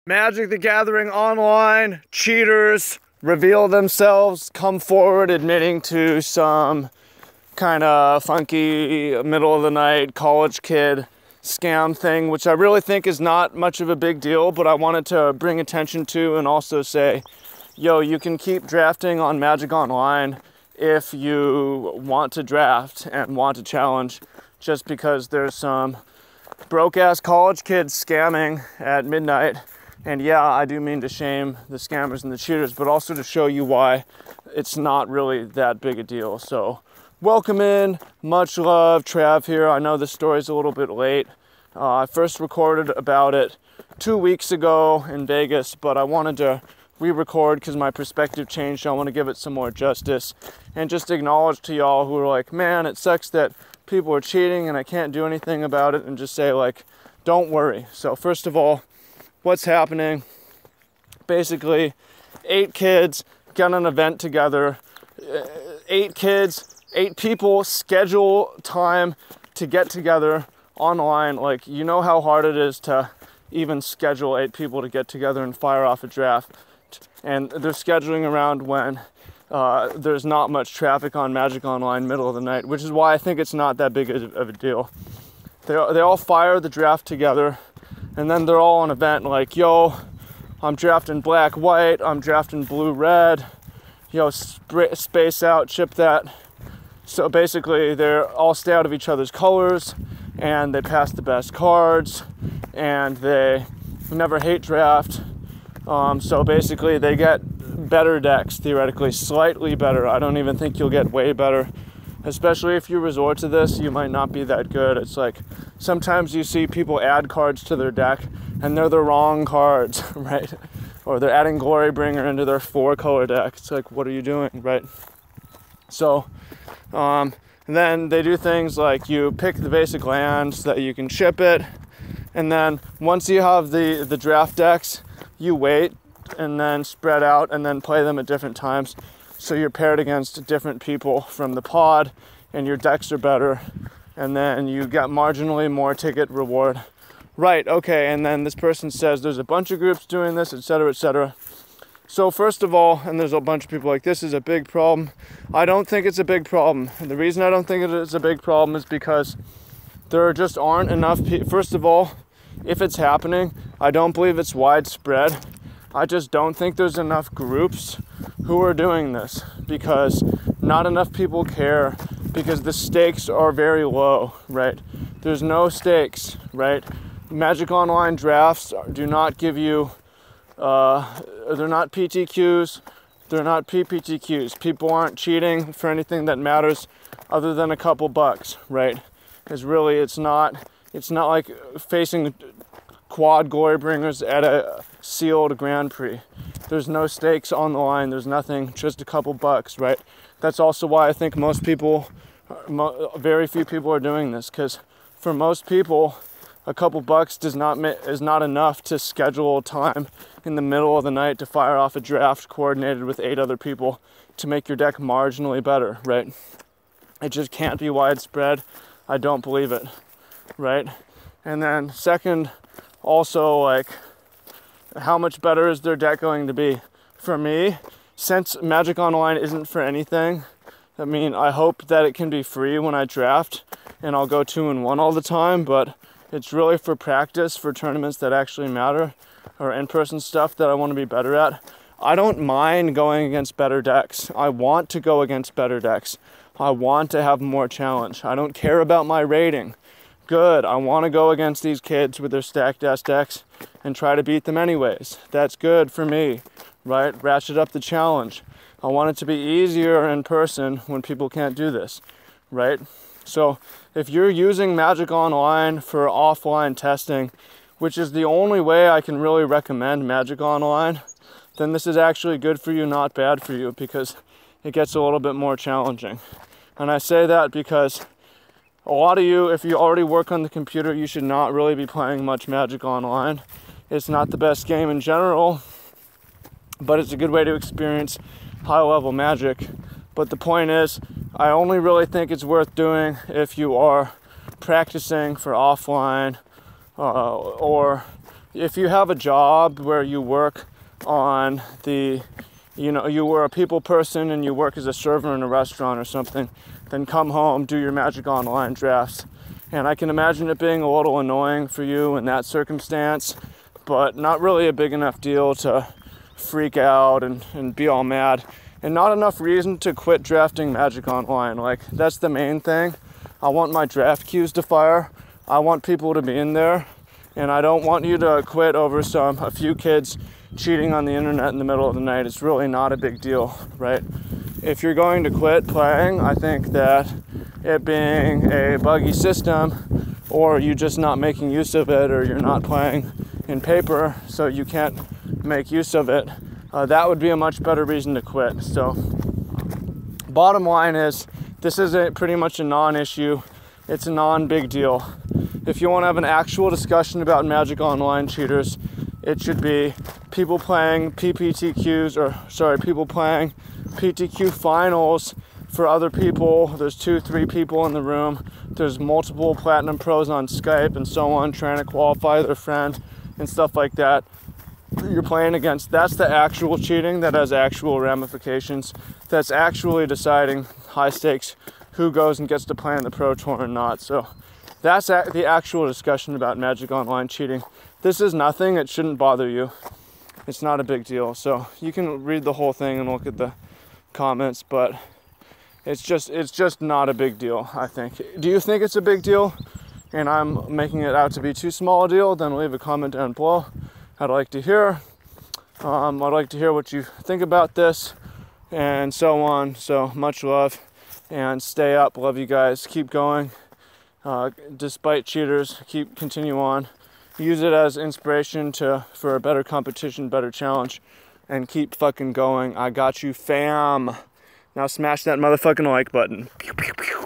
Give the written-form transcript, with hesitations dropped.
Magic the Gathering Online cheaters reveal themselves, come forward admitting to some kind of funky middle of the night college kid scam thing, which I really think is not much of a big deal, but I wanted to bring attention to and also say, yo, you can keep drafting on Magic Online if you want to draft and want to challenge, just because there's some broke-ass college kids scamming at midnight. And yeah, I do mean to shame the scammers and the cheaters, but also to show you why it's not really that big a deal. So welcome in, much love, Trav here. I know this story's a little bit late. I first recorded about it 2 weeks ago in Vegas, but I wanted to re-record because my perspective changed. I want to give it some more justice and just acknowledge to y'all who are like, man, it sucks that people are cheating and I can't do anything about it, and just say like, don't worry. So first of all, what's happening? Basically, 8 kids get an event together. 8 kids, 8 people schedule time to get together online. Like, you know how hard it is to even schedule 8 people to get together and fire off a draft. And they're scheduling around when there's not much traffic on Magic Online middle of the night, which is why I think it's not that big of a deal. They all fire the draft together, and then they're all on event like, yo, I'm drafting black, white, I'm drafting blue, red, yo, space out, chip that. So basically they all stay out of each other's colors, and they pass the best cards, and they never hate draft. So basically they get better decks, theoretically, slightly better. I don't even think you'll get way better. Especially if you resort to this, you might not be that good. It's like, sometimes you see people add cards to their deck and they're the wrong cards, right? Or they're adding Glorybringer into their 4-color deck. It's like, what are you doing, right? So, then they do things like you pick the basic lands that you can ship it, and then once you have the draft decks, you wait and then spread out and then play them at different times. So you're paired against different people from the pod and your decks are better, and then you get marginally more ticket reward. Right, okay, and then this person says there's a bunch of groups doing this, etc., etc. So first of all, and there's a bunch of people like, this is a big problem. I don't think it's a big problem. And the reason I don't think it is a big problem is because there just aren't enough people. First of all, if it's happening, I don't believe it's widespread. I just don't think there's enough groups who are doing this, because not enough people care, because the stakes are very low, right? There's no stakes, right? Magic Online drafts do not give you, they're not PTQs, they're not PPTQs. People aren't cheating for anything that matters other than a couple bucks, right? Because really it's not like facing quad Glorybringers at a sealed Grand Prix. There's no stakes on the line, there's nothing, just a couple bucks, right? That's also why I think most people, very few people are doing this, because for most people, a couple bucks is not enough to schedule time in the middle of the night to fire off a draft coordinated with 8 other people to make your deck marginally better, right? It just can't be widespread. I don't believe it, right? And then second, also, like, how much better is their deck going to be? For me, since Magic Online isn't for anything, I mean, I hope that it can be free when I draft and I'll go 2-1 all the time, but it's really for practice, for tournaments that actually matter, or in-person stuff that I want to be better at. I don't mind going against better decks. I want to go against better decks. I want to have more challenge. I don't care about my rating. Good, I want to go against these kids with their stacked ass decks and try to beat them anyways. That's good for me, right? Ratchet up the challenge. I want it to be easier in person when people can't do this, right? So if you're using Magic Online for offline testing, which is the only way I can really recommend Magic Online, then this is actually good for you, not bad for you, because it gets a little bit more challenging. And I say that because a lot of you, if you already work on the computer, you should not really be playing much Magic Online. It's not the best game in general, but it's a good way to experience high-level Magic. But the point is, I only really think it's worth doing if you are practicing for offline, or if you have a job where you work on the, you were a people person and you work as a server in a restaurant or something, then come home, do your Magic Online drafts. And I can imagine it being a little annoying for you in that circumstance, but not really a big enough deal to freak out and be all mad. And not enough reason to quit drafting Magic Online. Like, that's the main thing. I want my draft queues to fire. I want people to be in there. And I don't want you to quit over a few kids cheating on the internet in the middle of the night. It's really not a big deal, right? If you're going to quit playing, I think that it being a buggy system, or you just not making use of it, or you're not playing in paper so you can't make use of it, that would be a much better reason to quit. So bottom line is, this is pretty much a non-issue. It's a non-big deal. If you want to have an actual discussion about Magic Online cheaters, it should be people playing people playing PTQ finals for other people. There's 2-3 people in the room. There's multiple Platinum Pros on Skype and so on, trying to qualify their friend and stuff like that. You're playing against, that's the actual cheating that has actual ramifications. That's actually deciding high stakes who goes and gets to play in the Pro Tour or not. So that's the actual discussion about Magic Online cheating. This is nothing. It shouldn't bother you. It's not a big deal. So you can read the whole thing and look at the comments, but it's just not a big deal, I think. Do you think it's a big deal and I'm making it out to be too small a deal? Then leave a comment down below. I'd like to hear. I'd like to hear what you think about this and so on. So much love and stay up. Love you guys. Keep going. Despite cheaters, continue on. Use it as inspiration for a better competition, better challenge, and keep fucking going. I got you, fam. Now smash that motherfucking like button. Pew, pew, pew.